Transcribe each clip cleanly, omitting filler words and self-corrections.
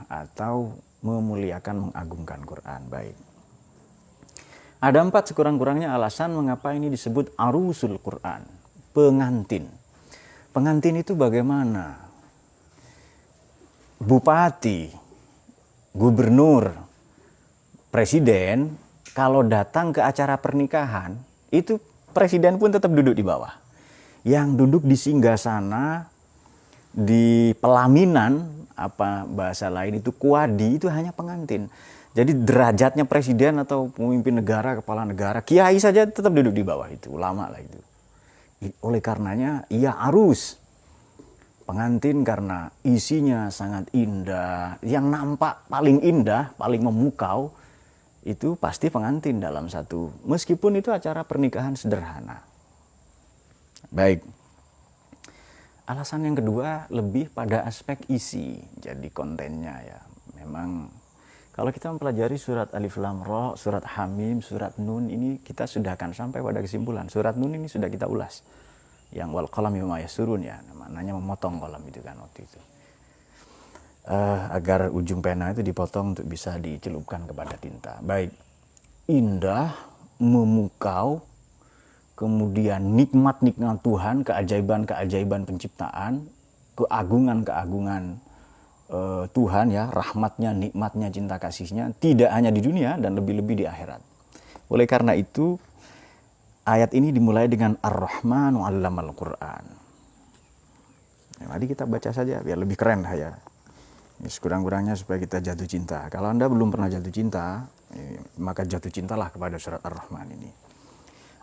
atau memuliakan, mengagungkan Quran. Baik. Ada 4 sekurang-kurangnya alasan mengapa ini disebut arusul Quran, pengantin. Pengantin itu bagaimana? Bupati, gubernur, presiden, kalau datang ke acara pernikahan, itu presiden pun tetap duduk di bawah. Yang duduk di singgasana, di pelaminan, apa bahasa lain itu kuadi, itu hanya pengantin. Jadi derajatnya presiden atau pemimpin negara, kepala negara, kiai saja tetap duduk di bawah itu, ulama lah itu. Oleh karenanya ia arus. Pengantin karena isinya sangat indah, yang nampak paling indah, paling memukau, itu pasti pengantin dalam satu, meskipun itu acara pernikahan sederhana. Baik. Alasan yang kedua lebih pada aspek isi, jadi kontennya ya. Memang kalau kita mempelajari surat Alif Lam Ra, surat Hamim, surat Nun, ini kita sudah akan sampai pada kesimpulan. Surat Nun ini sudah kita ulas. Yang wal qalami wa ma yasurun ya, maknanya memotong kolam itu kan waktu itu. Agar ujung pena itu dipotong untuk bisa dicelupkan kepada tinta. Baik, indah, memukau, kemudian nikmat-nikmat Tuhan, keajaiban-keajaiban penciptaan, keagungan-keagungan Tuhan ya, rahmatnya, nikmatnya, cinta kasihnya, tidak hanya di dunia dan lebih-lebih di akhirat. Oleh karena itu, ayat ini dimulai dengan Ar-Rahman 'allamal Qur'an. Mari kita baca saja biar lebih keren lah ya. Ini sekurang-kurangnya supaya kita jatuh cinta. Kalau Anda belum pernah jatuh cinta, maka jatuh cintalah kepada surat Ar-Rahman ini.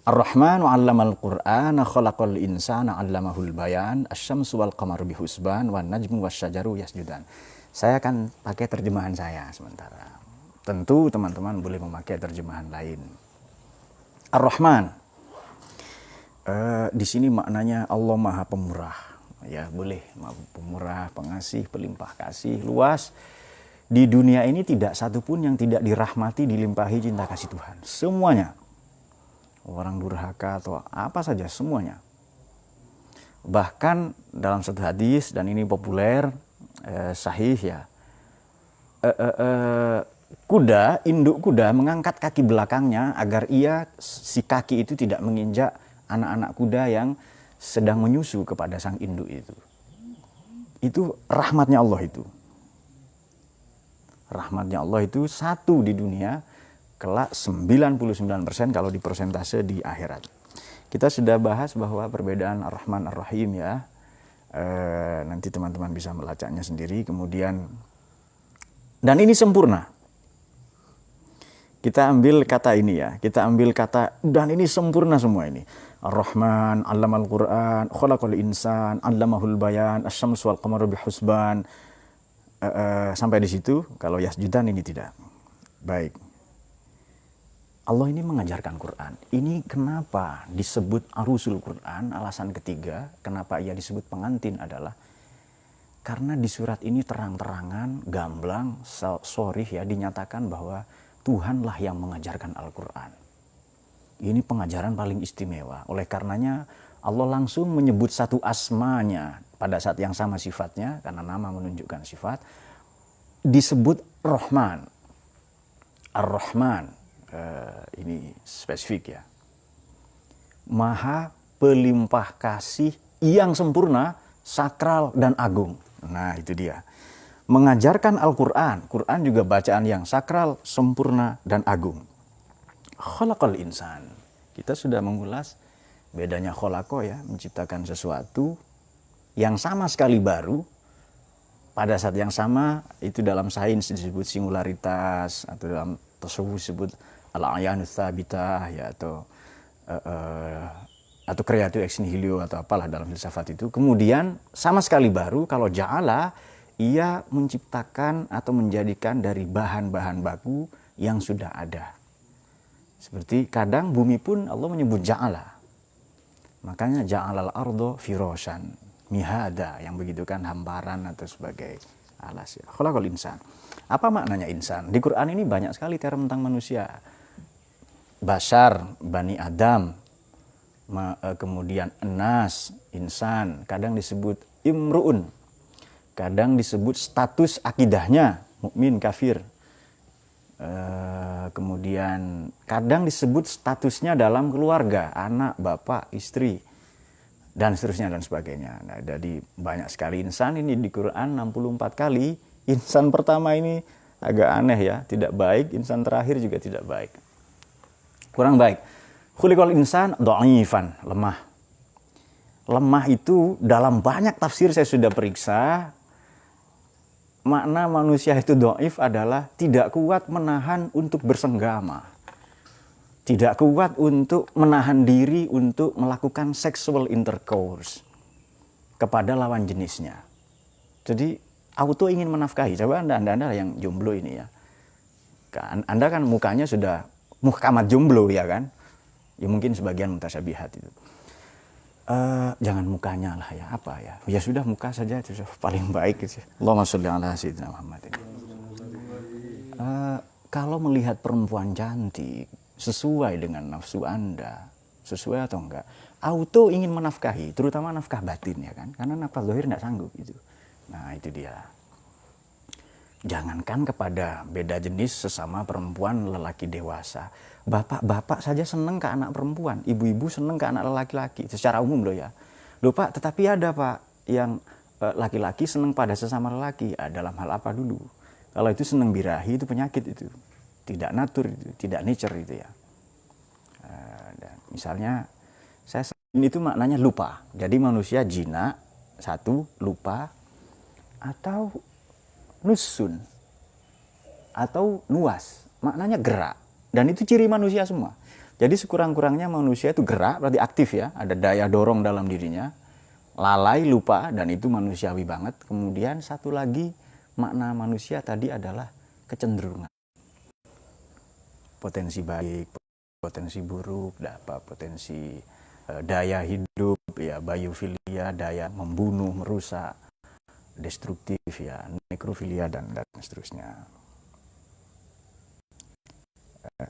Ar-Rahman 'allamal Qur'an, khalaqal insana 'allamahul bayan, asy-syamsu wal qamaru bihusban, wan najmu wasyajaru yasjudan. Saya akan pakai terjemahan saya sementara. Tentu teman-teman boleh memakai terjemahan lain. Ar-Rahman. Di sini maknanya Allah Maha Pemurah, ya boleh, Maha Pemurah, pengasih, pelimpah kasih, luas. Di dunia ini tidak satupun yang tidak dirahmati, dilimpahi cinta kasih Tuhan. Semuanya, orang durhaka atau apa saja, semuanya. Bahkan dalam satu hadis, dan ini populer, sahih ya, kuda, induk kuda mengangkat kaki belakangnya agar si kaki itu tidak menginjak anak-anak kuda yang sedang menyusu kepada sang induk itu. Itu rahmatnya Allah itu. Rahmatnya Allah itu satu di dunia, kelak 99% kalau di persentase di akhirat. Kita sudah bahas bahwa perbedaan Ar-Rahman Ar-Rahim ya. Nanti teman-teman bisa melacaknya sendiri. Kemudian, dan ini sempurna. Kita ambil kata ini ya, kita ambil kata, dan ini sempurna semua ini. Ar-Rahman, 'allamal Qur'an, khalaqal insan, 'allamahul bayan, asy-syamsu wal qamaru bihusban. Sampai di situ, kalau yasjudan ini tidak. Baik. Allah ini mengajarkan Quran. Ini kenapa disebut arusul Quran, alasan ketiga, kenapa ia disebut pengantin adalah karena di surat ini terang-terangan, gamblang, sharih ya, dinyatakan bahwa Tuhanlah yang mengajarkan Al-Quran. Ini pengajaran paling istimewa. Oleh karenanya Allah langsung menyebut satu asmanya pada saat yang sama sifatnya, karena nama menunjukkan sifat, disebut Rahman. Ar-Rahman, ini spesifik ya. Maha pelimpah kasih yang sempurna, sakral dan agung. Nah itu dia. Mengajarkan Al-Quran, Quran juga bacaan yang sakral, sempurna, dan agung. Khalaqal insan. Kita sudah mengulas bedanya khalaqo ya, menciptakan sesuatu yang sama sekali baru, pada saat yang sama, itu dalam sains disebut singularitas, atau dalam tasawuf disebut al-ayanu tsabitah ya, atau creatio ex nihilo atau apalah dalam filsafat itu. Kemudian sama sekali baru kalau ja'ala, ia menciptakan atau menjadikan dari bahan-bahan baku yang sudah ada. Seperti kadang bumi pun Allah menyebut ja'ala. Makanya ja'alal ardo firasyan mihada, yang begitu kan hamparan atau sebagai alas ya. Khalaqal insan. Apa maknanya insan? Di Quran ini banyak sekali term tentang manusia. Bashar, Bani Adam, kemudian Nas, insan, kadang disebut imru'un, kadang disebut status akidahnya, mukmin, kafir. Kemudian kadang disebut statusnya dalam keluarga, anak, bapak, istri, dan seterusnya dan sebagainya. Nah, jadi banyak sekali insan ini di Quran 64 kali. Insan pertama ini agak aneh ya, tidak baik. Insan terakhir juga tidak baik. Kurang baik. Khuliqal insan dha'ifan, lemah. Lemah itu dalam banyak tafsir saya sudah periksa. Makna manusia itu dhaif adalah tidak kuat menahan untuk bersenggama. Tidak kuat untuk menahan diri untuk melakukan sexual intercourse kepada lawan jenisnya. Jadi auto ingin menafkahi. Coba anda yang jomblo ini ya. Anda kan mukanya sudah muhkamat jomblo ya kan. Ya mungkin sebagian mutasyabihat itu. Jangan mukanya lah ya, apa ya. Ya sudah muka saja itu paling baik gitu. Allahumma sholli ala sayyidina Muhammad. Kalau melihat perempuan cantik sesuai dengan nafsu Anda, sesuai atau enggak, auto ingin menafkahi, terutama nafkah batin ya kan. Karena nafkah zahir enggak sanggup gitu. Nah, itu dia. Jangankan kepada beda jenis sesama perempuan lelaki dewasa. Bapak-bapak saja seneng ke anak perempuan. Ibu-ibu seneng ke anak laki-laki. Secara umum loh ya. Loh Pak, tetapi ada Pak yang laki-laki seneng pada sesama lelaki. Dalam hal apa dulu? Kalau itu seneng birahi itu penyakit itu. Tidak natur itu. Tidak nature itu ya. Dan misalnya, ini itu maknanya lupa. Jadi manusia jina, satu, lupa. Atau nusun atau nuas, maknanya gerak, dan itu ciri manusia semua. Jadi sekurang-kurangnya manusia itu gerak, berarti aktif ya, ada daya dorong dalam dirinya, lalai, lupa, dan itu manusiawi banget. Kemudian satu lagi makna manusia tadi adalah kecenderungan, potensi baik, potensi buruk, potensi daya hidup ya, biofilia, daya membunuh, merusak, destruktif ya, nekrofilia dan seterusnya.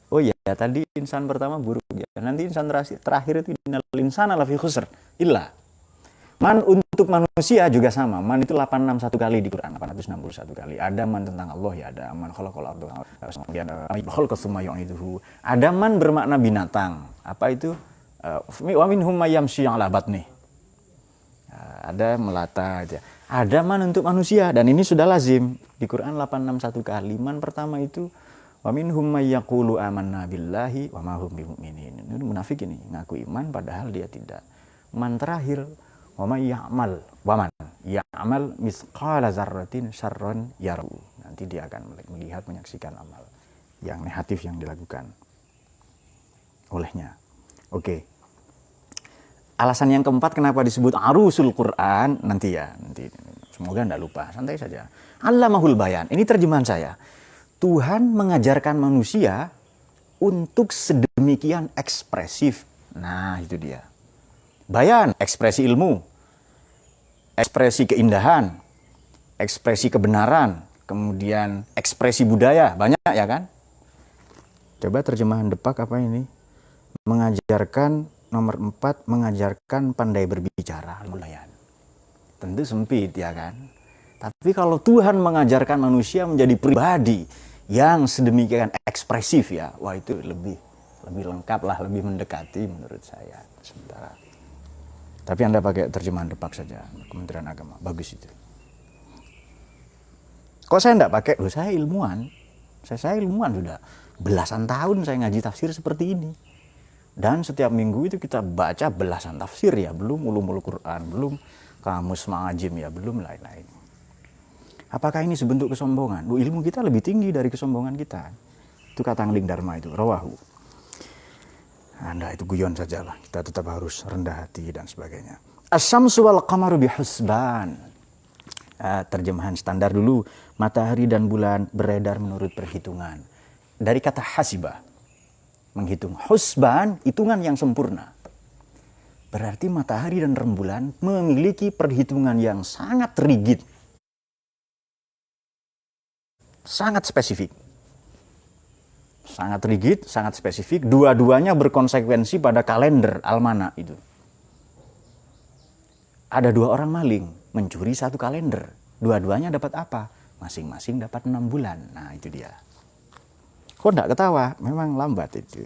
Oh ya, tadi insan pertama buruk ya. Nanti insan terakhir itu innal insana lafi khusr illa man. Untuk manusia juga sama. Man itu 861 kali di Quran, 861 kali. Ada man tentang Allah ya, ada man khalaqal arda, kemudian khalaqas tsumma yu'iduhu. Ada man bermakna binatang. Apa itu? Wa minhum may yamshi 'ala batni. Ada melata aja. Ada man untuk manusia, dan ini sudah lazim di Quran 861 kali. Man pertama itu wa minhum may yaqulu amanna billahi wa ma hum bimumin. Ini munafik ini, ngaku iman padahal dia tidak. Man terakhir wa may ya'mal wa man ya'mal misqala dzarratin syarran yaru. Nanti dia akan melihat, menyaksikan amal yang negatif yang dilakukan olehnya. Oke. Alasan yang keempat kenapa disebut arusul Quran nanti semoga anda lupa, santai saja. Allamahul bayan, ini terjemahan saya. Tuhan mengajarkan manusia untuk sedemikian ekspresif. Nah itu dia. Bayan, ekspresi ilmu, ekspresi keindahan, ekspresi kebenaran, kemudian ekspresi budaya, banyak ya kan? Coba terjemahan Depak apa ini? Mengajarkan nomor 4, mengajarkan pandai berbicara. Lumayan. Tentu sempit ya kan. Tapi kalau Tuhan mengajarkan manusia menjadi pribadi yang sedemikian ekspresif ya, wah itu lebih lengkap lah, lebih mendekati menurut saya. Sementara. Tapi Anda pakai terjemahan Depak saja, Kementerian Agama. Bagus itu. Kok saya enggak pakai? Loh, saya ilmuwan. Saya ilmuwan sudah belasan tahun saya ngaji tafsir seperti ini. Dan setiap minggu itu kita baca belasan tafsir ya, belum ulumul Quran, belum kamus ma'ajim ya, belum lain-lain. Apakah ini sebentuk kesombongan? Ilmu kita lebih tinggi dari kesombongan kita. Itu kata Angling Dharma itu, rawahu. Anda itu guyon sajalah, kita tetap harus rendah hati dan sebagainya. Asy-syamsu wal qamaru bihusban. Terjemahan standar dulu, matahari dan bulan beredar menurut perhitungan. Dari kata hasibah, menghitung. Husban, hitungan yang sempurna. Berarti matahari dan rembulan memiliki perhitungan yang sangat rigid. Sangat spesifik. Sangat rigid, sangat spesifik. Dua-duanya berkonsekuensi pada kalender almanak itu. Ada 2 orang maling, mencuri 1 kalender. Dua-duanya dapat apa? Masing-masing dapat 6 bulan. Nah, itu dia. Kok enggak ketawa? Memang lambat itu.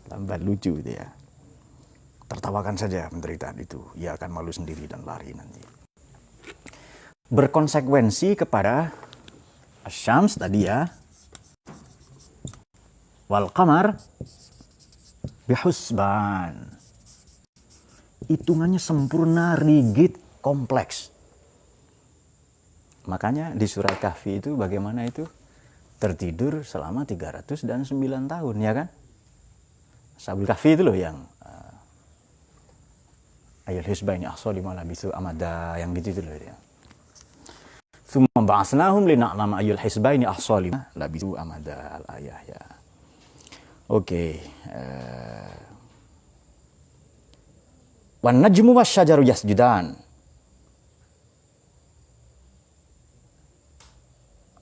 Lambat lucu itu ya. Tertawakan saja penderitaan itu. Ia akan malu sendiri dan lari nanti. Berkonsekuensi kepada Asyams tadi ya. Wal qamar bihusban. Hitungannya sempurna, rigid, kompleks. Makanya di surat Kahfi itu bagaimana itu? Tertidur selama 309 tahun, ya kan? Ashabul Kahfi itu loh yang ayul hisbaini ahsa lima labisu amada, yang gitu itu loh ya. Tsumma ba'atsnahum lina'lama ayul hisbaini ahsa lima labisu amada, al-ayah ya. Oke. Wan najmu wasyajaru yasjudan.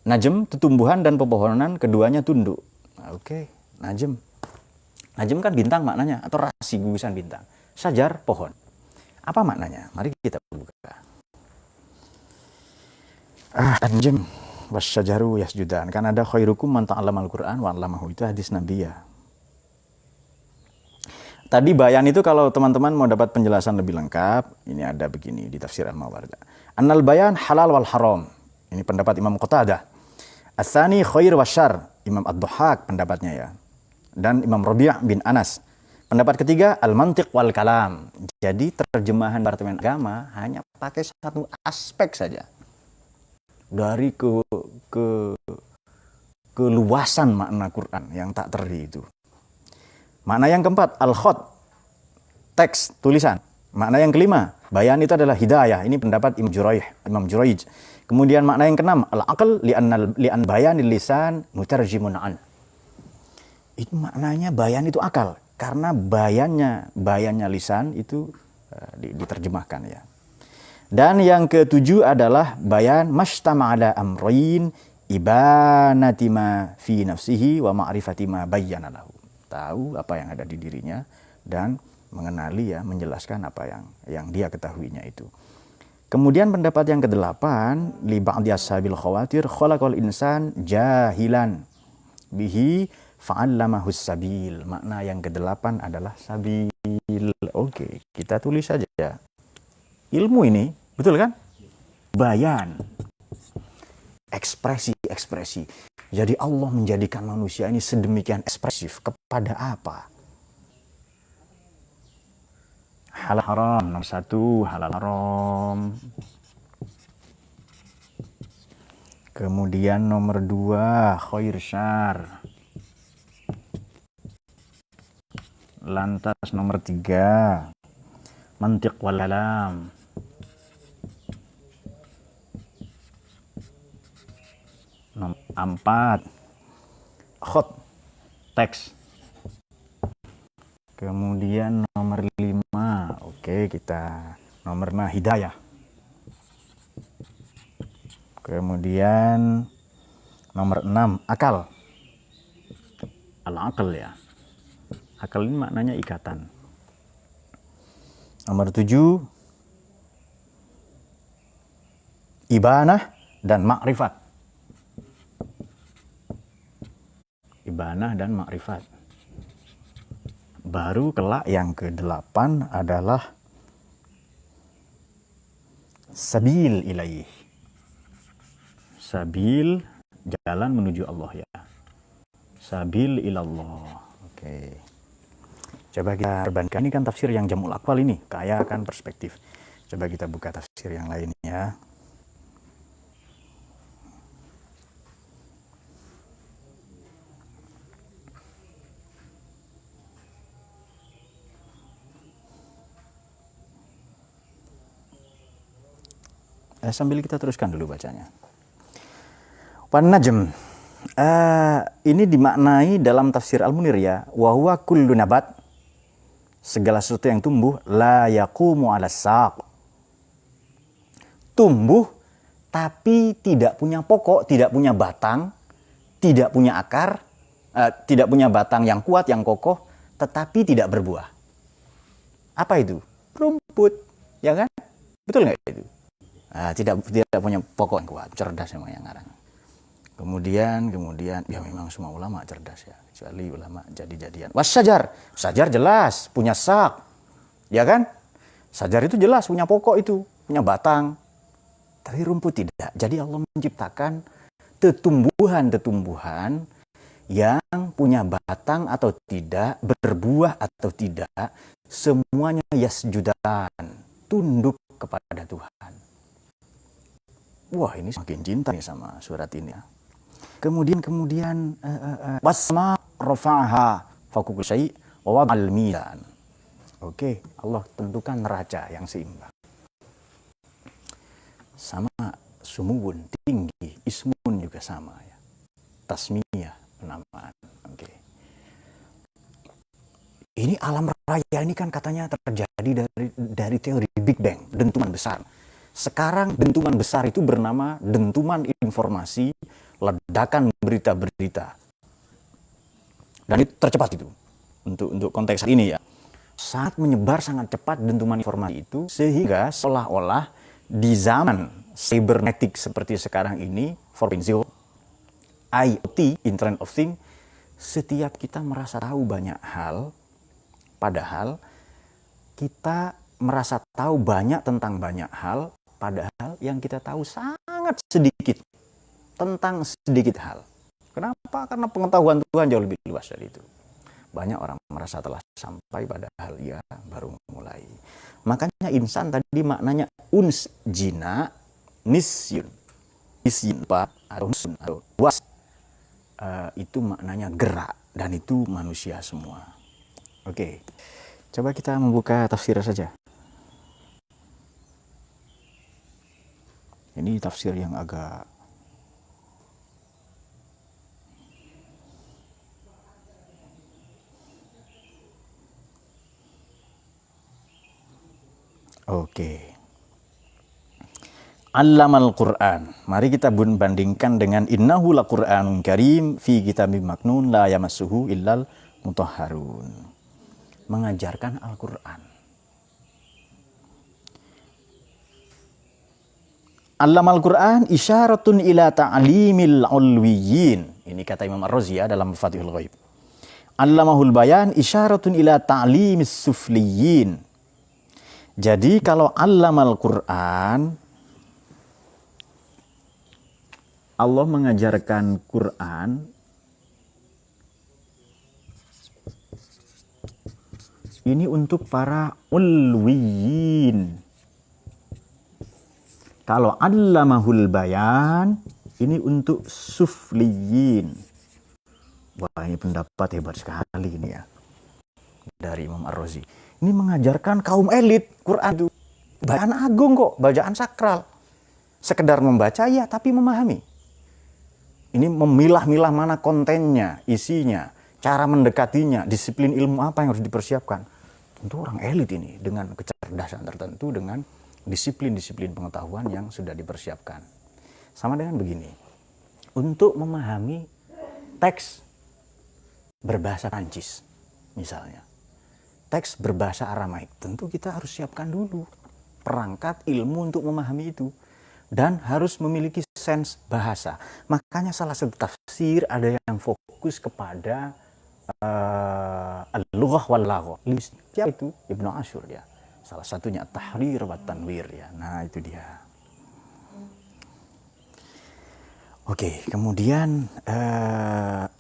Najm, tumbuhan dan pepohonan keduanya tunduk. Oke, najm. Najm kan bintang maknanya, atau rasi gugusan bintang. Syajar, pohon. Apa maknanya? Mari kita buka. Najm wasyajaru yasjudan. Kan ada khairukum man ta'allamal Qur'an wa 'allamahu, itu hadis Nabi ya. Tadi bayan itu kalau teman-teman mau dapat penjelasan lebih lengkap, ini ada begini di tafsir Al-Mawardah. Annal bayan halal wal haram. Ini pendapat Imam Qatadah. As-sani khair wa syar, Imam Ad-Dhahhak pendapatnya ya. Dan Imam Rabi' bin Anas. Pendapat ketiga, al-mantiq wal kalam. Jadi terjemahan departemen agama hanya pakai satu aspek saja. Dari keluasan makna Quran yang tak terdiri itu. Makna yang keempat, al-khot, teks, tulisan. Makna yang kelima, bayan itu adalah hidayah. Ini pendapat Imam Juraij. Kemudian makna yang keenam, al-aql li'an bayanil lisan mutarjimun an. Itu maknanya bayan itu akal, karena bayannya lisan itu diterjemahkan ya. Dan yang ketujuh adalah bayan mastama'ala amrayn ibanati ma fi nafsihi wa ma'rifati ma bayyana lahu. Tahu apa yang ada di dirinya dan mengenali ya, menjelaskan apa yang dia ketahuinya itu. Kemudian pendapat yang kedelapan, li ba'di ashabil khawatir khalaqal insan jahilan bihi fa'allamahus sabil. Makna yang kedelapan adalah sabil. Oke, kita tulis saja ya. Ilmu ini, betul kan? Bayan. Ekspresi. Jadi Allah menjadikan manusia ini sedemikian ekspresif kepada apa? Halal haram, nomor 1 halal haram. Kemudian nomor 2 khair syar. Lantas nomor 3 mantiq wal kalam. Nomor 4 khot, teks. Kemudian nomor 5, oke kita nomor 5 hidayah. Kemudian nomor 6 akal. Al-aql ya. Akal ini maknanya ikatan. Nomor 7 ibanah dan makrifat. Ibanah dan makrifat. Baru kelak yang ke-8 adalah sabil ilaih. Sabil, jalan menuju Allah ya. Sabil ilallah. Oke. Coba kita perbandingkan, ini kan tafsir yang Jamul Aqwal ini, kaya akan perspektif. Coba kita buka tafsir yang lain ya. Sambil kita teruskan dulu bacanya. Wan najm. Ini dimaknai dalam tafsir Al-Munir ya. Wa huwa kullu nabat. Segala sesuatu yang tumbuh la yaqumu 'ala saq. Tumbuh tapi tidak punya pokok, tidak punya batang, tidak punya akar, tidak punya batang yang kuat, yang kokoh, tetapi tidak berbuah. Apa itu? Rumput, ya kan? Betul nggak itu? Tidak punya pokok yang kuat, cerdas memang yang ngarang. Kemudian ya memang semua ulama cerdas ya, kecuali ulama jadi-jadian. Wassajar, sajar jelas punya sak, ya kan? Sajar itu jelas punya pokok itu, punya batang. Tapi rumput tidak. Jadi Allah menciptakan tetumbuhan-tetumbuhan yang punya batang atau tidak, berbuah atau tidak, semuanya yasjudan, tunduk kepada Tuhan. Wah, ini semakin cinta nih sama surat ini ya. Kemudian wasma rafa'aha fawqa syai' wa wada'al mizan. Oke, Allah tentukan neraca yang seimbang. Sama sumuwun, tinggi, ismun juga sama ya. Tasmiyah, penamaan. Oke. Ini alam raya ini kan katanya terjadi dari teori Big Bang, dentuman besar. Sekarang dentuman besar itu bernama dentuman informasi, ledakan berita-berita. Dan itu tercepat itu. Untuk konteks ini ya. Sangat menyebar sangat cepat dentuman informasi itu, sehingga seolah-olah di zaman cybernetik seperti sekarang ini, 4.0, IoT, Internet of Things, setiap kita merasa tahu banyak hal, padahal kita merasa tahu banyak tentang banyak hal, padahal yang kita tahu sangat sedikit tentang sedikit hal. Kenapa? Karena pengetahuan Tuhan jauh lebih luas dari itu. Banyak orang merasa telah sampai, padahal ia baru mulai. Makanya insan tadi maknanya uns jina nisyun. Nisyun atau was. Itu maknanya gerak, dan itu manusia semua. Oke, coba kita membuka tafsir saja. Ini tafsir yang agak oke. Allamal Qur'an. Mari kita bandingkan dengan innahu laqur'anun karim fi kitabim maknun la yamassuhu illal mutahharun. Mengajarkan Al-Qur'an. Allamal Qur'an isyaratun ila ta'limil ulwiyyin. Ini kata Imam Ar-Razi ya dalam Fatihul Ghaib. Allamahul bayan isyaratun ila ta'limis sufliyyin. Jadi kalau allamal Qur'an, Allah mengajarkan Quran ini untuk para ulwiyin. Kalau allamahul bayan ini untuk sufliyin. Wah, ini pendapat hebat sekali ini ya dari Imam Ar-Razi. Ini mengajarkan kaum elit. Quran itu bacaan agung kok, bacaan sakral. Sekedar membaca ya, tapi memahami. Ini memilah-milah mana kontennya, isinya, cara mendekatinya, disiplin ilmu apa yang harus dipersiapkan. Tentu orang elit ini dengan kecerdasan tertentu, dengan disiplin-disiplin pengetahuan yang sudah dipersiapkan. Sama dengan begini, untuk memahami teks berbahasa Prancis misalnya, teks berbahasa Aramaik, tentu kita harus siapkan dulu perangkat ilmu untuk memahami itu, dan harus memiliki sense bahasa. Makanya salah satu tafsir ada yang fokus kepada al-lughah wal laghah. Setiap itu Ibnu Ashur ya. Salah satunya tahrir wa tanwir ya. Nah, itu dia. Oke, kemudian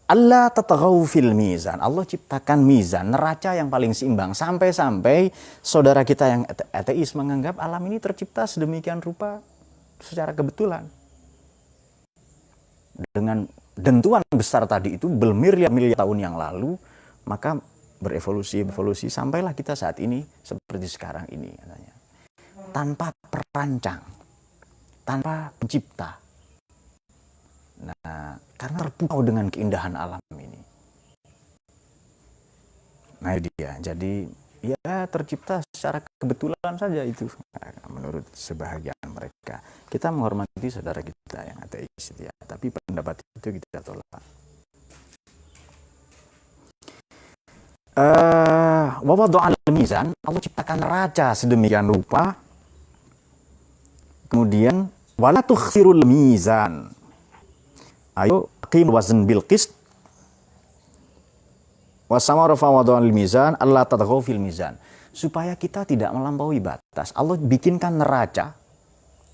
Allah tataghaw fil mizan. Allah ciptakan mizan, neraca yang paling seimbang, sampai-sampai saudara kita yang ateis menganggap alam ini tercipta sedemikian rupa secara kebetulan. Dengan dentuan besar tadi itu bermiliar-miliar tahun yang lalu, maka berevolusi sampailah kita saat ini seperti sekarang ini katanya. Tanpa perancang, tanpa pencipta. Nah, karena terpukau dengan keindahan alam ini. Nah, itu dia. Jadi ya tercipta secara kebetulan saja itu menurut sebahagian mereka. Kita menghormati saudara kita yang ateis ya, tapi pendapat itu kita tolak. Wa wada'al mizan, Allah ciptakan neraca sedemikian rupa. Kemudian wala tukhsirul mizan. Ayo qim wazn bil qist wasama rafa wada'al mizan alla tatghaw fil mizan. Supaya kita tidak melampaui batas. Allah bikinkan neraca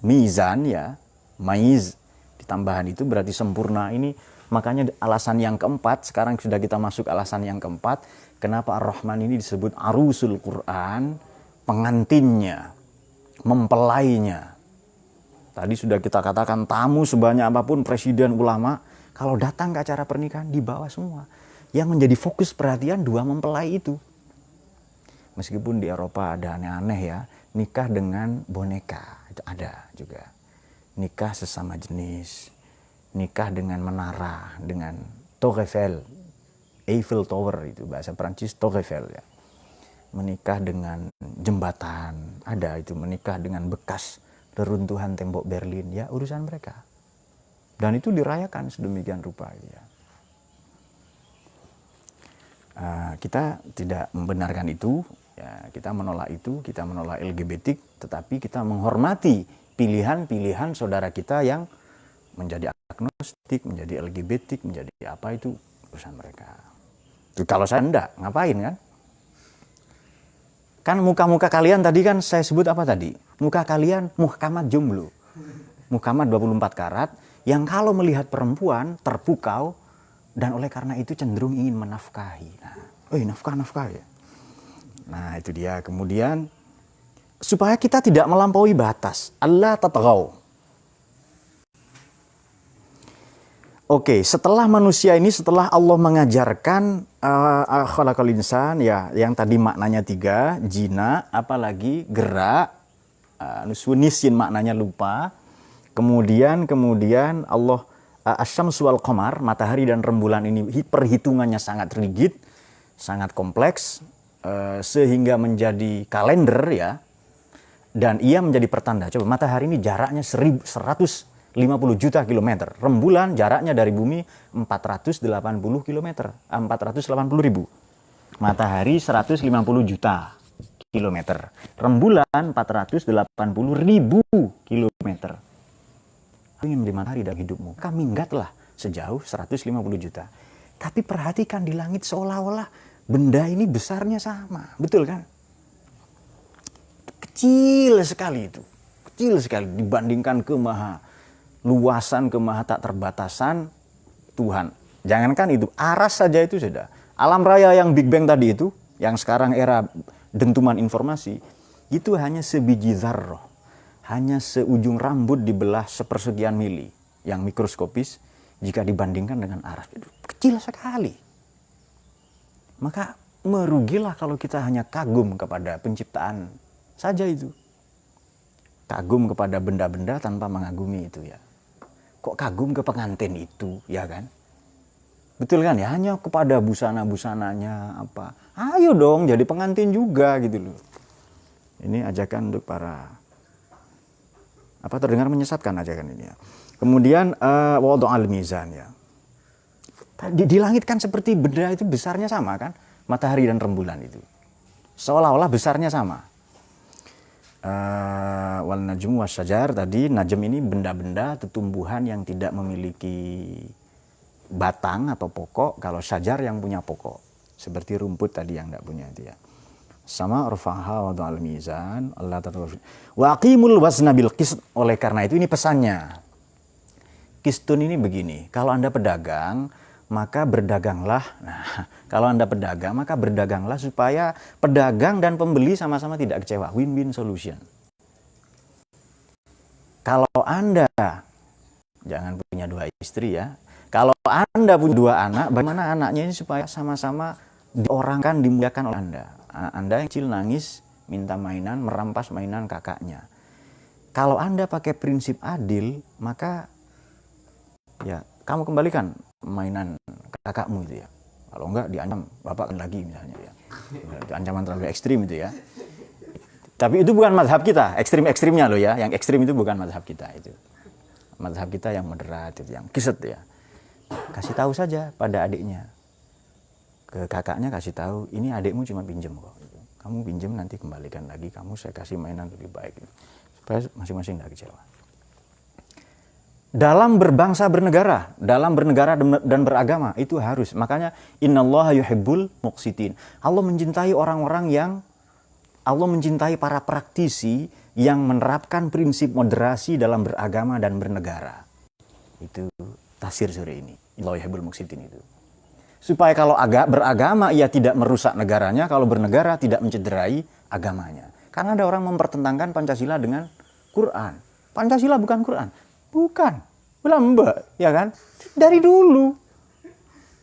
mizan ya, maiz ditambahan itu berarti sempurna ini. Makanya alasan yang keempat, sekarang sudah kita masuk alasan yang keempat, kenapa Ar-Rahman ini disebut arusul Quran, pengantinnya, mempelainya. Tadi sudah kita katakan tamu sebanyak apapun, presiden, ulama, kalau datang ke acara pernikahan dibawa semua. Yang menjadi fokus perhatian dua mempelai itu. Meskipun di Eropa ada aneh-aneh ya, nikah dengan boneka, itu ada juga. Nikah sesama jenis, nikah dengan menara, dengan Tour Eiffel Tower, itu bahasa Prancis Tour Eiffel ya. Menikah dengan jembatan, ada itu menikah dengan bekas reruntuhan tembok Berlin, ya urusan mereka. Dan itu dirayakan sedemikian rupa ya. Kita tidak membenarkan itu, ya, kita menolak itu, kita menolak LGBT, tetapi kita menghormati pilihan-pilihan saudara kita yang menjadi agnostik, menjadi LGBT, menjadi apa, itu urusan mereka. Kalau saya enggak, ngapain kan? Kan muka-muka kalian tadi kan saya sebut apa tadi? Muka kalian muhkamat jomblo. Muhkamat 24 karat yang kalau melihat perempuan terpukau dan oleh karena itu cenderung ingin menafkahi. Nah, nafkah ya. Nah, itu dia. Kemudian supaya kita tidak melampaui batas. Allah tatghaw. Oke, setelah manusia ini, setelah Allah mengajarkan khalaqal insan ya, yang tadi maknanya 3, jina, apalagi gerak, nisyin maknanya lupa. Kemudian Allah asyamsu wal qamar, matahari dan rembulan ini perhitungannya sangat rigid, sangat kompleks, sehingga menjadi kalender ya. Dan ia menjadi pertanda. Coba matahari ini jaraknya 150 juta kilometer. Rembulan jaraknya dari bumi 480 kilometer. 480 ribu. Matahari 150 juta kilometer. Rembulan 480 ribu kilometer. Ingin beli matahari dalam hidupmu, kami minggatlah sejauh 150 juta. Tapi perhatikan di langit seolah-olah benda ini besarnya sama. Betul kan? Kecil sekali itu. Kecil sekali dibandingkan luasan, tak terbatasan Tuhan. Jangankan itu, aras saja itu sudah. Alam raya yang Big Bang tadi itu, yang sekarang era dentuman informasi, itu hanya sebiji zarrah. Hanya seujung rambut dibelah sepersekian mili, yang mikroskopis jika dibandingkan dengan aras. Itu kecil sekali. Maka merugilah kalau kita hanya kagum kepada penciptaan saja itu. Kagum kepada benda-benda tanpa mengagumi itu ya. Kok kagum ke pengantin itu, ya kan? Betul kan ya, hanya kepada busana-busananya apa. Ayo dong jadi pengantin juga gitu loh. Ini ajakan untuk para terdengar menyesatkan ajakan ini ya. Kemudian wada'al mizan ya. Di langit kan seperti benda itu besarnya sama kan? Matahari dan rembulan itu. Seolah-olah besarnya sama. Wal najmu wasyajar tadi, najm ini benda-benda tumbuhan yang tidak memiliki batang atau pokok, kalau syajar yang punya pokok. Seperti rumput tadi yang tidak punya itu ya. Sama rafaha wada'al mizan Allah ta'ala wa aqimul wazna bil qist. Oleh karena itu ini pesannya. Qistun ini begini, kalau Anda pedagang maka berdaganglah. Nah, kalau Anda pedagang maka berdaganglah supaya pedagang dan pembeli sama-sama tidak kecewa, win-win solution. Kalau Anda jangan punya 2 istri ya. Kalau Anda punya 2 anak, bagaimana anaknya ini supaya sama-sama diorangkan, dimuliakan oleh Anda. Anda yang kecil nangis, minta mainan, merampas mainan kakaknya. Kalau Anda pakai prinsip adil, maka ya kamu kembalikan mainan kakakmu itu ya. Kalau enggak diancam bapak lagi misalnya ya. Itu ancaman terlalu ekstrim itu ya. Tapi itu bukan mazhab kita, ekstrim-ekstrimnya loh ya. Yang ekstrim itu bukan mazhab kita itu. Mazhab kita yang moderat itu, yang kiset ya. Kasih tahu saja pada adiknya. Ke kakaknya kasih tahu, ini adikmu cuma pinjem kok. Kamu pinjem nanti kembalikan lagi, saya kasih mainan lebih baik. Supaya masing-masing tidak kecewa. dalam berbangsa bernegara, dan beragama itu harus. Makanya innallaha yuhibbul muqsitin. Allah mencintai para praktisi yang menerapkan prinsip moderasi dalam beragama dan bernegara. Itu tafsir surah ini. Innallaha yuhibbul muqsitin itu. Supaya kalau beragama ia tidak merusak negaranya, kalau bernegara tidak mencederai agamanya. Karena ada orang mempertentangkan Pancasila dengan Quran. Pancasila bukan Quran. Bukan. Mbak, ya kan? Dari dulu.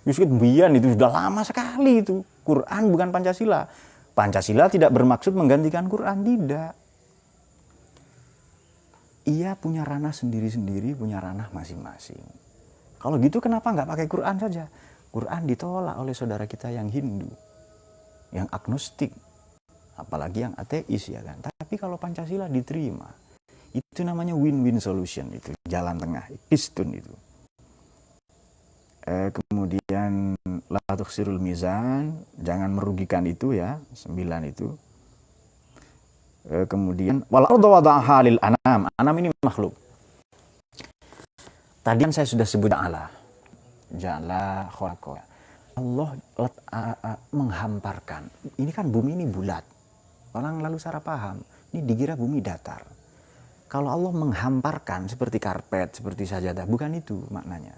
Yusuf Bian itu sudah lama sekali itu. Quran bukan Pancasila. Pancasila tidak bermaksud menggantikan Quran, tidak. Ia punya ranah sendiri-sendiri, punya ranah masing-masing. Kalau gitu kenapa nggak pakai Quran saja? Quran ditolak oleh saudara kita yang Hindu, yang agnostik, apalagi yang ateis, ya kan? Tapi kalau Pancasila diterima, itu namanya win-win solution, itu jalan tengah, pistun itu. Kemudian la tukhsirul mizan, jangan merugikan itu ya, 9 itu. Kemudian wal arda wada'aha lil anam. Anam ini makhluk. Tadi kan saya sudah sebut Ja'ala khalaqa. Allah menghamparkan. Ini kan bumi ini bulat. Orang lalu salah paham. Ini dikira bumi datar. Kalau Allah menghamparkan seperti karpet, seperti sajadah, bukan itu maknanya.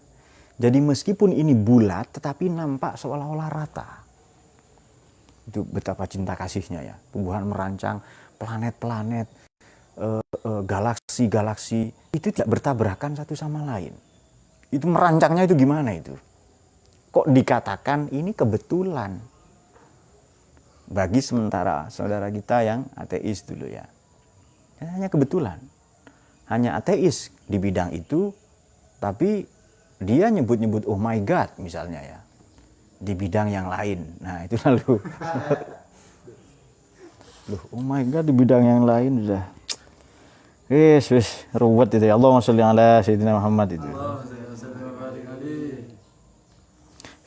Jadi meskipun ini bulat, tetapi nampak seolah-olah rata. Itu betapa cinta kasihnya ya. Tuhan merancang planet-planet, galaksi-galaksi, itu tidak bertabrakan satu sama lain. Itu merancangnya itu gimana itu? Kok dikatakan ini kebetulan? Bagi sementara saudara kita yang ateis dulu ya. Hanya kebetulan. Hanya ateis di bidang itu, tapi dia nyebut-nyebut oh my God misalnya ya. Di bidang yang lain. Nah itu lalu. Loh, oh my God di bidang yang lain sudah. Wis ruwet itu ya. Allahumma sholli ala sayyidina Muhammad itu.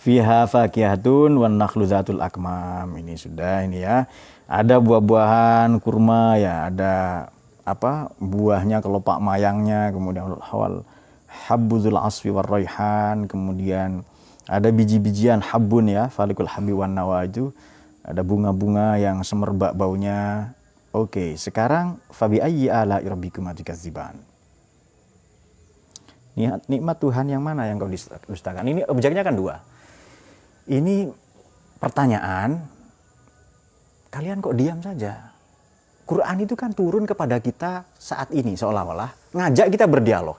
Fiha fakihatun wan nakhlu zatul akmam. Ini sudah ini ya. Ada buah-buahan kurma ya, ada buahnya kelopak mayangnya, kemudian habbuzul asfi war raihan, kemudian ada biji-bijian habbun ya, falikul habbi wan nawa itu. Ada bunga-bunga yang semerbak baunya. Oke, sekarang fabi ayyi ala rabbikuma tukadziban. Nikmat Tuhan yang mana yang kau dustakan? Ini objeknya kan 2. Ini pertanyaan, kalian kok diam saja? Quran itu kan turun kepada kita saat ini seolah-olah ngajak kita berdialog.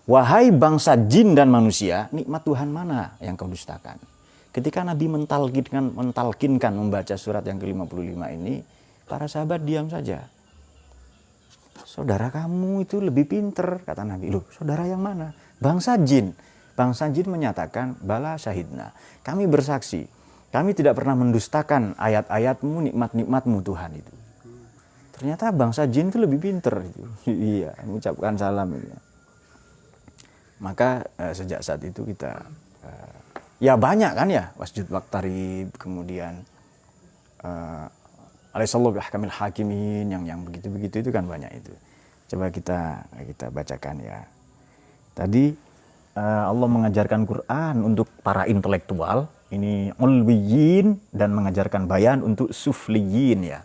Wahai bangsa jin dan manusia, nikmat Tuhan mana yang kau dustakan? Ketika Nabi mentalkinkan membaca surat yang ke-55 ini, para sahabat diam saja. Saudara kamu itu lebih pinter, kata Nabi. Loh, saudara yang mana? Bangsa jin. Bangsa jin menyatakan, bala syahidna. Kami bersaksi. Kami tidak pernah mendustakan ayat-ayatmu, nikmat-nikmatmu Tuhan itu. Ternyata bangsa jin itu lebih pinter. Itu. Iya, mengucapkan salam. Itu. Maka sejak saat itu kita... ya banyak kan ya, wasjud waqtarib, kemudian alaihissallahu bihkamil hakimin, yang begitu-begitu itu kan banyak itu. Coba kita bacakan ya. Tadi Allah mengajarkan Quran untuk para intelektual, ini ulwiyin, dan mengajarkan bayan untuk sufliyin ya.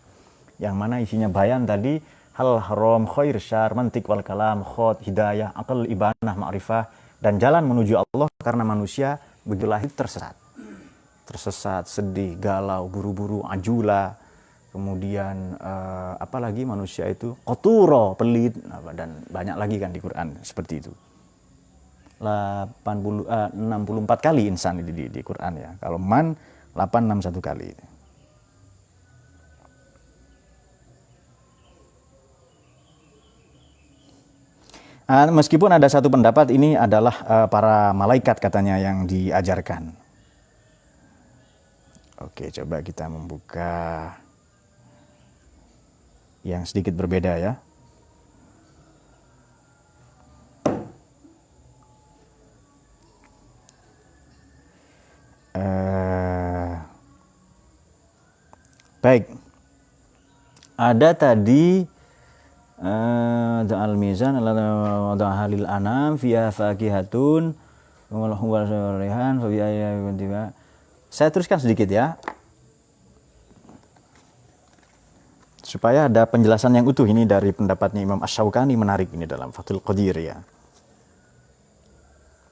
Yang mana isinya bayan tadi, hal haram, khair, syar, mantik wal kalam, khot, hidayah, akal, ibanah, ma'rifah, dan jalan menuju Allah karena manusia begitu lahir tersesat, sedih, galau, buru-buru, ajula, kemudian apalagi manusia itu qaturo, pelit, dan banyak lagi kan di Quran seperti itu. 64 kali insan di Quran ya. Kalau man 861 kali. Meskipun ada satu pendapat ini adalah para malaikat katanya yang diajarkan. Oke, coba kita membuka yang sedikit berbeda ya. Baik. Ada tadi da'al mizan da'al lil anam fiha fakihatun wa rehan fa bi'a. Saya teruskan sedikit ya, supaya ada penjelasan yang utuh ini dari pendapatnya Imam Asy-Syaukani, menarik ini dalam Fathul Qadir ya.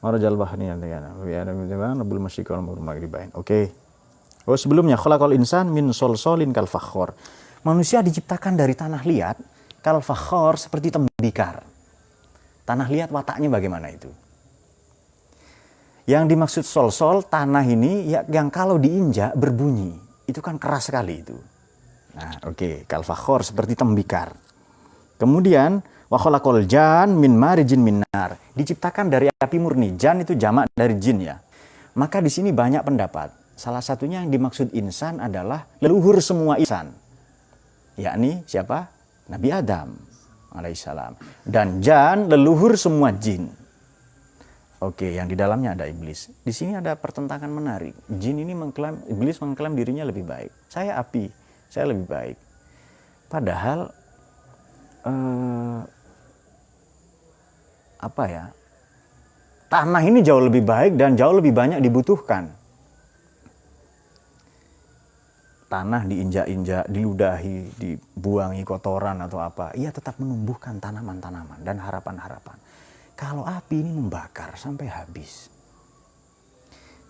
Marajal bahri Rabbul Masyriqi wal Maghribain. Oke. Oh, sebelumnya khalaqal insan min solsolin kal fakhor. Manusia diciptakan dari tanah liat kal fakhor, seperti tembikar. Tanah liat wataknya bagaimana itu? Yang dimaksud solsol, tanah ini yang kalau diinjak berbunyi. Itu kan keras sekali itu. Nah, oke, kal fakhor, seperti tembikar. Kemudian wa khalaqal jan min marijin min nar, diciptakan dari api murni. Jan itu jamak dari jin ya. Maka di sini banyak pendapat. Salah satunya yang dimaksud insan adalah leluhur semua insan, yakni siapa? Nabi Adam alaihissalam. Dan jan leluhur semua jin. Oke, yang di dalamnya ada iblis. Di sini ada pertentangan menarik. Jin ini mengklaim, iblis mengklaim dirinya lebih baik. Saya api, saya lebih baik. Padahal apa ya? Tanah ini jauh lebih baik dan jauh lebih banyak dibutuhkan. Tanah diinjak-injak, diludahi, dibuangi kotoran atau apa, ia tetap menumbuhkan tanaman-tanaman dan harapan-harapan. Kalau api ini membakar sampai habis.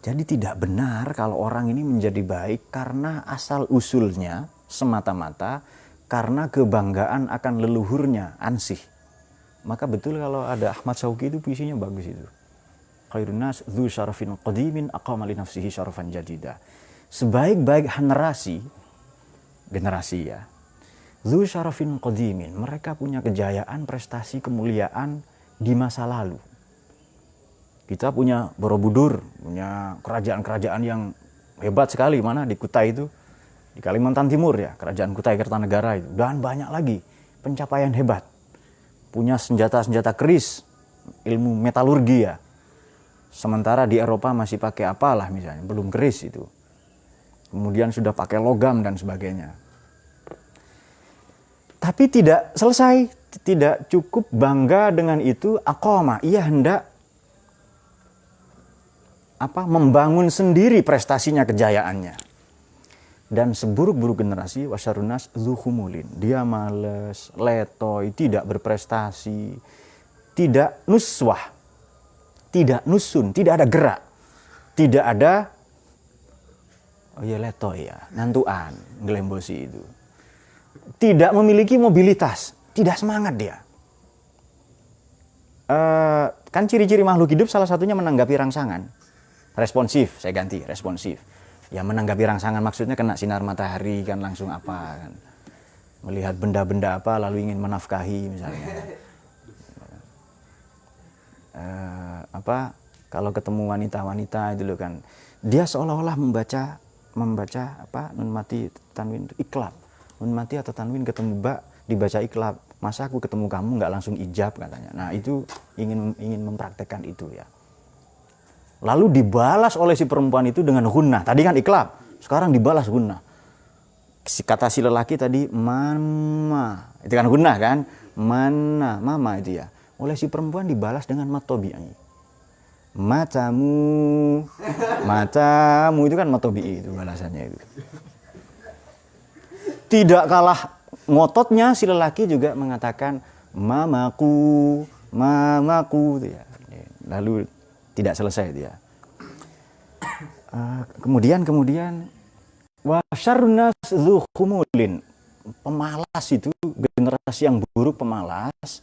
Jadi tidak benar kalau orang ini menjadi baik karena asal usulnya semata-mata karena kebanggaan akan leluhurnya, ansih. Maka betul kalau ada Ahmad Syauqi itu puisinya bagus itu. Khairun nas dzu syarafin qadimin aqama li nafsihi syarafan jadida. Sebaik-baik generasi ya. Dzu syarafin qadimin, mereka punya kejayaan, prestasi, kemuliaan di masa lalu. Kita punya Borobudur, punya kerajaan-kerajaan yang hebat sekali, mana di Kutai itu, di Kalimantan Timur ya, kerajaan Kutai Kertanegara itu, dan banyak lagi pencapaian hebat. Punya senjata-senjata keris, ilmu metalurgi ya. Sementara di Eropa masih pakai apalah misalnya, belum keris itu. Kemudian sudah pakai logam dan sebagainya. Tapi tidak selesai, tidak cukup bangga dengan itu. Aqama, ia hendak membangun sendiri prestasinya, kejayaannya. Dan seburuk-buruk generasi wasyarunas zuhumulin, dia males, letoy, tidak berprestasi, tidak nuswah, tidak nusun, tidak ada gerak, tidak ada letoy ya, nantuan, ngelembosi itu. Tidak memiliki mobilitas, tidak semangat dia. Kan ciri-ciri makhluk hidup salah satunya menanggapi rangsangan. Responsif, saya ganti, responsif. Ya menanggapi rangsangan maksudnya kena sinar matahari kan langsung apa kan. Melihat benda-benda apa lalu ingin menafkahi misalnya. Kalau ketemu wanita-wanita itu loh kan. Dia seolah-olah membaca nun mati tanwin itu iklab. Nun mati atau tanwin ketemu ba dibaca iklab. Masa aku ketemu kamu nggak langsung ijab katanya. Nah itu ingin mempraktekkan itu ya. Lalu dibalas oleh si perempuan itu dengan gunnah. Tadi kan iklab, sekarang dibalas gunnah. Kata si lelaki tadi mama, itu kan gunnah kan? Mana mama itu ya. Oleh si perempuan dibalas dengan matobi'i. Matamu itu kan matobi'i itu balasannya itu. Tidak kalah ngototnya si lelaki juga mengatakan mamaku itu ya. Lalu tidak selesai dia. Kemudian wa syarrunas dzukhumulin, pemalas itu, generasi yang buruk, pemalas.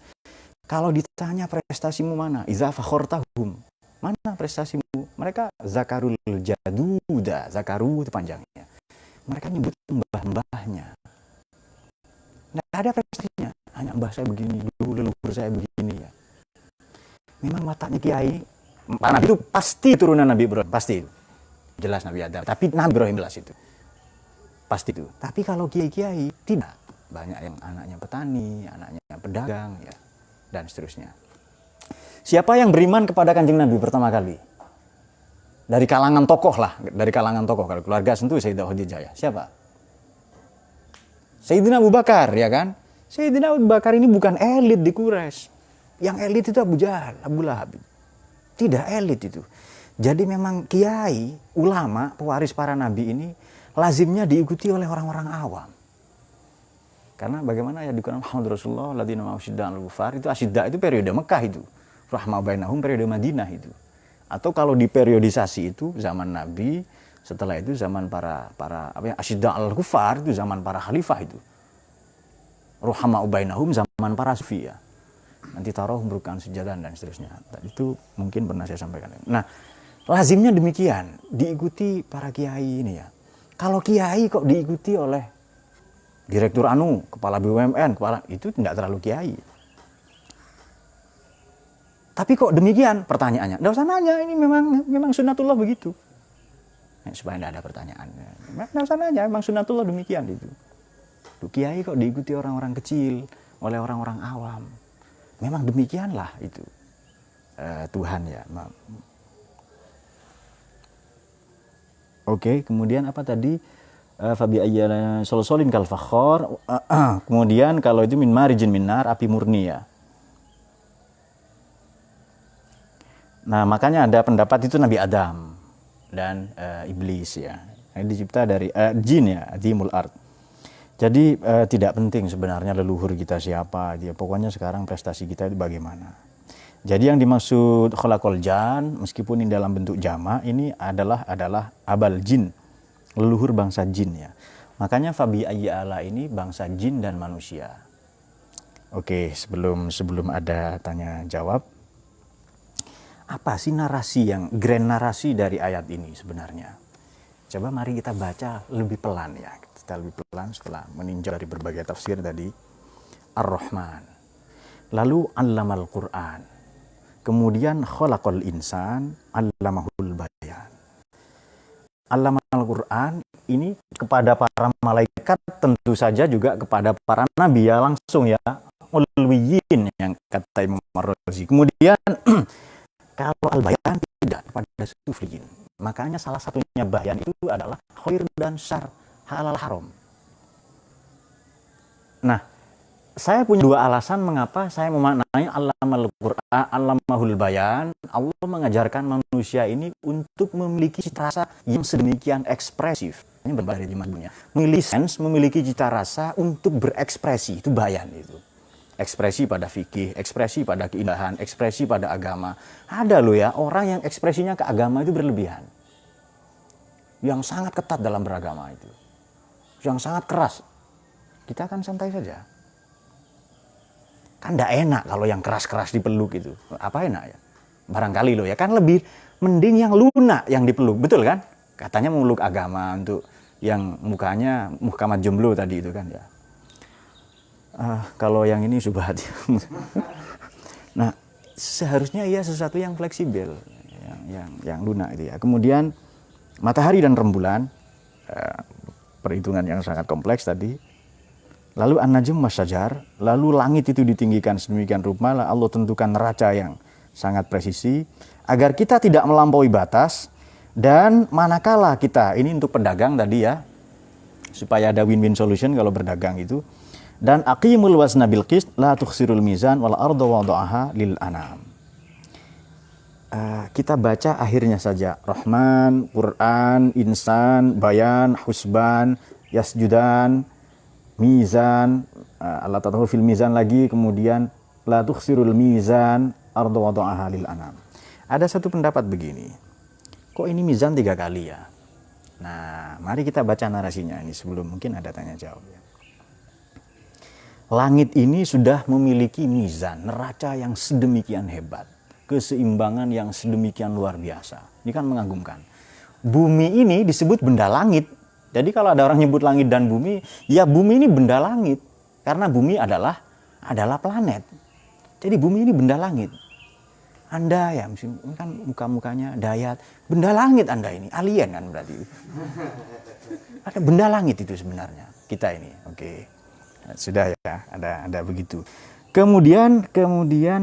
Kalau ditanya prestasimu mana? Iza fakhortahum, mana prestasimu? Mereka zakarul jaduda, zakaru itu panjangnya. Mereka nyebut mbah-mbahnya. Nggak ada prestasinya, hanya mbah saya begini, dulu leluhur saya begini ya. Memang wataknya kiai. Nabi itu pasti turunan Nabi Ibrahim, pasti. Jelas Nabi Adam, tapi Nabi Ibrahim jelas itu. Pasti itu. Tapi kalau kiai-kiai tidak. Banyak yang anaknya petani, anaknya pedagang ya, dan seterusnya. Siapa yang beriman kepada Kanjeng Nabi pertama kali? Dari kalangan tokoh lah, kalau keluarga tentu Sayyidah Khadijah ya. Siapa? Sayyidina Abu Bakar ya kan? Sayyidina Abu Bakar ini bukan elit di Quraisy. Yang elit itu Abu Jahal, Abu Lahab. Tidak elit itu. Jadi memang kiai, ulama, pewaris para nabi ini lazimnya diikuti oleh orang-orang awam. Karena bagaimana ya dikatakan Muhammad Rasulullah ladina ma'asyiddan al-kufar, itu asyidda itu periode Mekah itu. Rahmah bainahum periode Madinah itu. Atau kalau diperiodisasi itu zaman Nabi, setelah itu zaman para asyidda al-kufar itu zaman para khalifah itu. Ruhama ubainahum zaman para sufi ya. Nanti taruh merukan sejalan dan seterusnya. Itu mungkin pernah saya sampaikan. Nah, lazimnya demikian, diikuti para kiai ini ya. Kalau kiai kok diikuti oleh direktur anu, kepala BUMN, itu tidak terlalu kiai. Tapi kok demikian pertanyaannya? Nggak usah nanya, ini memang sunatullah begitu. Nah, supaya tidak ada pertanyaan. Nggak usah nanya, memang sunatullah demikian itu. Kiai kok diikuti orang-orang kecil, oleh orang-orang awam. Memang demikianlah itu Tuhan ya. Oke, kemudian apa tadi? Fabi ayyala solsolin kal fakhor. Kemudian kalau itu min marijin minar, api murni ya. Nah, makanya ada pendapat itu Nabi Adam dan iblis ya. Ini dicipta dari jin ya, adimul ard. Jadi tidak penting sebenarnya leluhur kita siapa, dia pokoknya sekarang prestasi kita itu bagaimana. Jadi yang dimaksud khalaqal jan, meskipun ini dalam bentuk jama, ini adalah abal jin, leluhur bangsa jin ya. Makanya fabi ayyala ini bangsa jin dan manusia. Oke, sebelum ada tanya jawab, apa sih grand narasi dari ayat ini sebenarnya? Coba mari kita baca lebih pelan ya. Kita lebih pelan setelah meninjau dari berbagai tafsir tadi. Ar-Rahman. Lalu Allamal Qur'an. Kemudian Khalaqal Insan, Allamahul Bayan. Allamal Qur'an ini kepada para malaikat, tentu saja juga kepada para nabi ya, langsung ya. Ulwiyin yang kata Imam Ar-Razi. Kemudian kalau Al-Bayan tidak, kepada sufliyin. Makanya salah satunya bayan itu adalah khair dan syar, halal haram. Nah, saya punya dua alasan mengapa saya memaknai Allamal Qur'an, Allamahul Bayan. Allah mengajarkan manusia ini untuk memiliki cita rasa yang sedemikian ekspresif. Ini berbeda dari madunya. Memiliki cita rasa untuk berekspresi, itu bayan itu. Ekspresi pada fikih, ekspresi pada keindahan, ekspresi pada agama. Ada loh ya, orang yang ekspresinya ke agama itu berlebihan. Yang sangat ketat dalam beragama itu. Yang sangat keras. Kita kan santai saja. Kan tidak enak kalau yang keras-keras dipeluk itu. Apa enak ya? Barangkali loh ya, kan lebih mending yang lunak yang dipeluk. Betul kan? Katanya memeluk agama untuk yang mukanya muhkamat jomblo tadi itu kan ya. Kalau yang ini subhat. Nah, seharusnya ia sesuatu yang fleksibel, yang lunak itu ya. Kemudian matahari dan rembulan, perhitungan yang sangat kompleks tadi. Lalu an-najm wasyajar, lalu langit itu ditinggikan sedemikian rupa, Allah tentukan neraca yang sangat presisi agar kita tidak melampaui batas. Dan manakala kita, ini untuk pedagang tadi ya, supaya ada win-win solution kalau berdagang itu. Dan aqimul wazna bil qist la tukhsirul mizan wal arda wada'aha lil anam. Kita baca akhirnya saja. Rahman, Quran, Insan, Bayan, Husban, Yasjudan, Mizan, Allah tatahul fil mizan lagi, kemudian la tukhsirul mizan arda wada'aha lil anam. Ada satu pendapat begini. Kok ini mizan 3 kali ya? Nah, mari kita baca narasinya ini sebelum mungkin ada tanya jawab ya. Langit ini sudah memiliki mizan, neraca yang sedemikian hebat, keseimbangan yang sedemikian luar biasa. Ini kan mengagumkan. Bumi ini disebut benda langit. Jadi kalau ada orang nyebut langit dan bumi, ya bumi ini benda langit. Karena bumi adalah planet. Jadi bumi ini benda langit. Anda ya, ini kan muka-mukanya Dayat, benda langit Anda ini, alien kan berarti. Ada benda langit itu sebenarnya, kita ini, oke. Sudah ya, ada begitu. Kemudian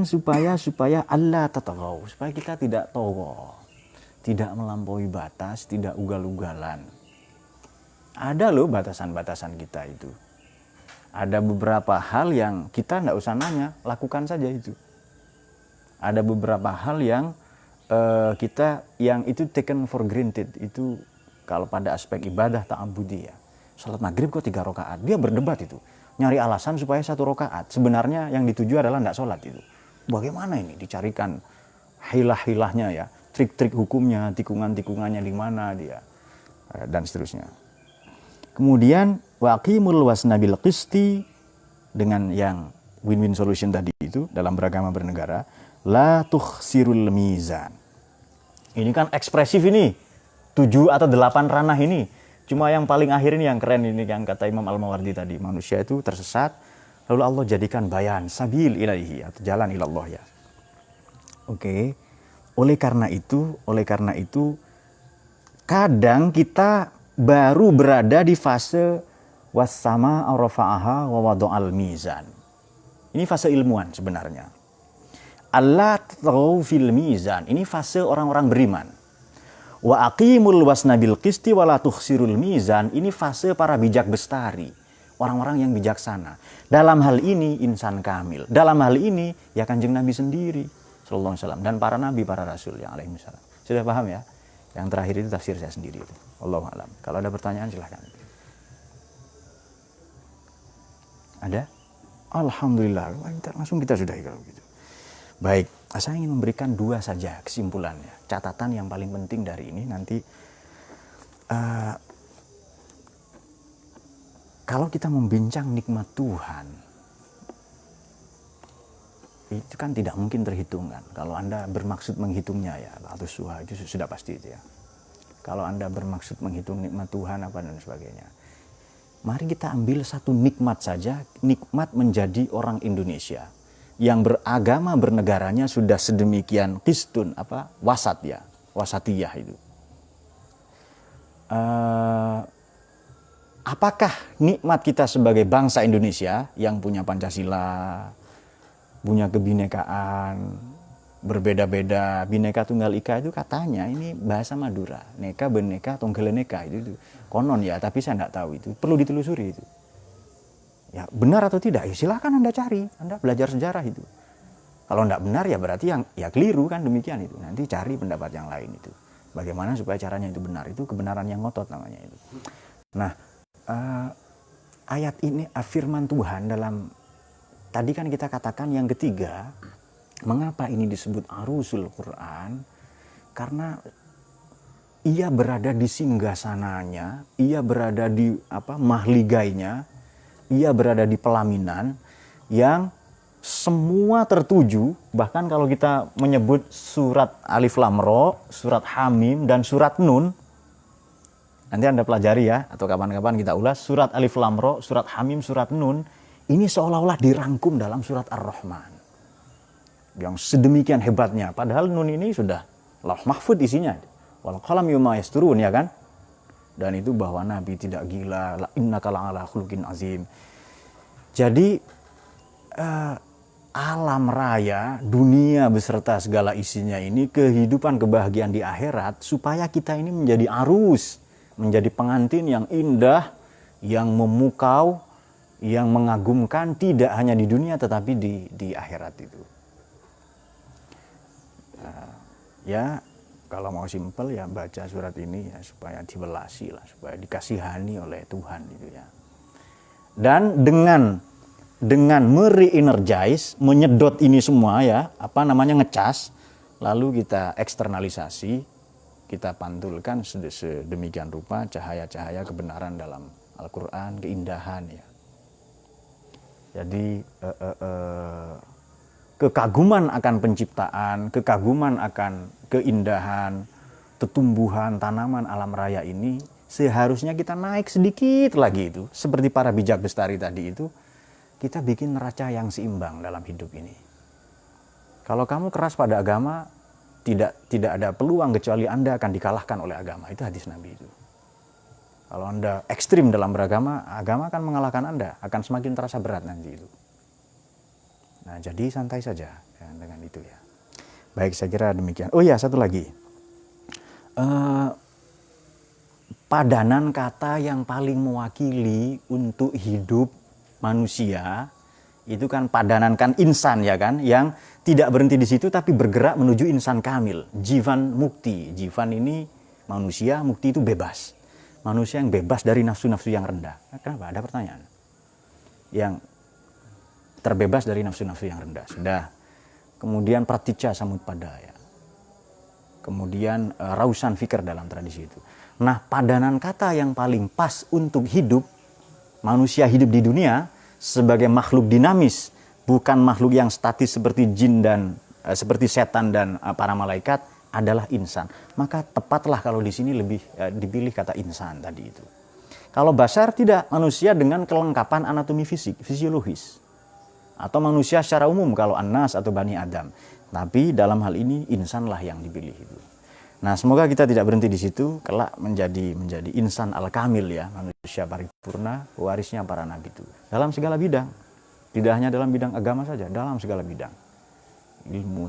supaya Allah tatagaw, supaya kita tidak togo, tidak melampaui batas, tidak ugal-ugalan. Ada loh batasan-batasan kita itu. Ada beberapa hal yang kita nggak usah nanya, lakukan saja itu. Ada beberapa hal yang yang itu taken for granted. Itu kalau pada aspek ibadah ta'abbudi ya. Salat maghrib kok 3 rakaat. Dia berdebat itu. Nyari alasan supaya 1 rakaat. Sebenarnya yang dituju adalah nggak sholat itu. Bagaimana ini dicarikan hilah-hilahnya ya. Trik-trik hukumnya, tikungan-tikungannya di mana dia. Dan seterusnya. Kemudian waqimul wasna bil qisti, dengan yang win-win solution tadi itu dalam beragama bernegara. La tukhsirul mizan. Ini kan ekspresif ini. 7 atau 8 ranah ini. Cuma yang paling akhir ini yang keren ini, yang kata Imam Al-Mawardi tadi. Manusia itu tersesat, lalu Allah jadikan bayan, sabil ilaihi, atau jalan ilallah ya. Oke. Oleh karena itu, kadang kita baru berada di fase wassama arrafa'aha wa wada'al mizan. Ini fase ilmuwan sebenarnya. Allah tahu fil mizan. Ini fase orang-orang beriman. Wa aqimul wasna bil qisti wa la tukhsirul mizan. Ini fase para bijak bestari. Orang-orang yang bijaksana. Dalam hal ini insan kamil. Dalam hal ini ya Kanjeng Nabi sendiri sallallahu alaihi wasallam dan para nabi, para rasul yang alaihi wasallam. Sudah paham ya? Yang terakhir itu tafsir saya sendiri itu. Wallahu a'lam. Kalau ada pertanyaan silahkan. Ada? Alhamdulillah. Langsung kita sudahi kalau gitu. Baik, saya ingin memberikan 2 saja kesimpulannya. Catatan yang paling penting dari ini nanti. Kalau kita membincang nikmat Tuhan, itu kan tidak mungkin terhitungkan. Kalau Anda bermaksud menghitungnya ya, atau suha itu sudah pasti itu ya. Kalau Anda bermaksud menghitung nikmat Tuhan apa dan sebagainya. Mari kita ambil satu nikmat saja, nikmat menjadi orang Indonesia. Yang beragama bernegaranya sudah sedemikian qistun, wasat ya, wasatiyah itu. Apakah nikmat kita sebagai bangsa Indonesia yang punya Pancasila, punya kebinekaan, berbeda-beda, bineka tunggal ika itu katanya ini bahasa Madura, neka beneka tunggal neka itu konon ya, tapi saya nggak tahu itu, perlu ditelusuri itu. Ya benar atau tidak, ya silakan Anda cari, Anda belajar sejarah itu. Kalau tidak benar ya berarti yang ya keliru kan, demikian itu. Nanti cari pendapat yang lain itu. Bagaimana supaya caranya itu benar, itu kebenaran yang ngotot namanya itu. Nah, ayat ini firman Tuhan dalam, tadi kan kita katakan yang ketiga, mengapa ini disebut arusul Quran? Karena ia berada di singgasananya, ia berada di mahligainya, ia berada di pelaminan yang semua tertuju. Bahkan kalau kita menyebut surat Alif Lam Ra, surat Hamim, dan surat Nun, nanti Anda pelajari ya, atau kapan-kapan kita ulas, surat Alif Lam Ra, surat Hamim, surat Nun, ini seolah-olah dirangkum dalam surat Ar-Rahman. Yang sedemikian hebatnya, padahal Nun ini sudah lauh mahfud isinya. Wal qalam yuma yasturun, ya kan? Dan itu bahwa Nabi tidak gila, innaka la'ala khuluqin azim. Jadi alam raya, dunia beserta segala isinya ini, kehidupan kebahagiaan di akhirat, supaya kita ini menjadi arus, menjadi pengantin yang indah, yang memukau, yang mengagumkan, tidak hanya di dunia tetapi di akhirat itu. Ya kalau mau simpel ya baca surat ini ya supaya dibelasi lah, supaya dikasihani oleh Tuhan gitu ya. Dan dengan mere-energize, menyedot ini semua ya, ngecas, lalu kita eksternalisasi, kita pantulkan sedemikian rupa cahaya-cahaya kebenaran dalam Al-Quran, keindahan ya. Jadi kekaguman akan penciptaan, kekaguman akan keindahan, tetumbuhan, tanaman alam raya ini seharusnya kita naik sedikit lagi itu. Seperti para bijak bestari tadi itu, kita bikin neraca yang seimbang dalam hidup ini. Kalau kamu keras pada agama, tidak ada peluang kecuali Anda akan dikalahkan oleh agama. Itu hadis Nabi itu. Kalau Anda ekstrim dalam beragama, agama akan mengalahkan Anda, akan semakin terasa berat nanti itu. Nah, jadi santai saja ya, dengan itu ya. Baik, saya kira demikian. Oh ya, satu lagi. Padanan kata yang paling mewakili untuk hidup manusia itu kan padanan, kan insan ya kan, yang tidak berhenti di situ tapi bergerak menuju insan kamil, jivan mukti. Jivan ini manusia, mukti itu bebas. Manusia yang bebas dari nafsu-nafsu yang rendah. Kenapa? Ada pertanyaan. Yang terbebas dari nafsu-nafsu yang rendah. Sudah. Kemudian praticca samutpada ya. Kemudian rausan fikir dalam tradisi itu. Nah, padanan kata yang paling pas untuk hidup, manusia hidup di dunia sebagai makhluk dinamis, bukan makhluk yang statis seperti jin dan seperti setan dan para malaikat, adalah insan. Maka tepatlah kalau di sini lebih dipilih kata insan tadi itu. Kalau basar tidak, manusia dengan kelengkapan anatomi fisik, fisiologis. Atau manusia secara umum kalau An-Nas atau Bani Adam. Tapi dalam hal ini insanlah yang dipilih itu. Nah, semoga kita tidak berhenti di situ, kelak menjadi insan al-kamil ya, manusia paripurna, warisnya para nabi itu. Dalam segala bidang, tidak hanya dalam bidang agama saja, dalam segala bidang. Ilmu,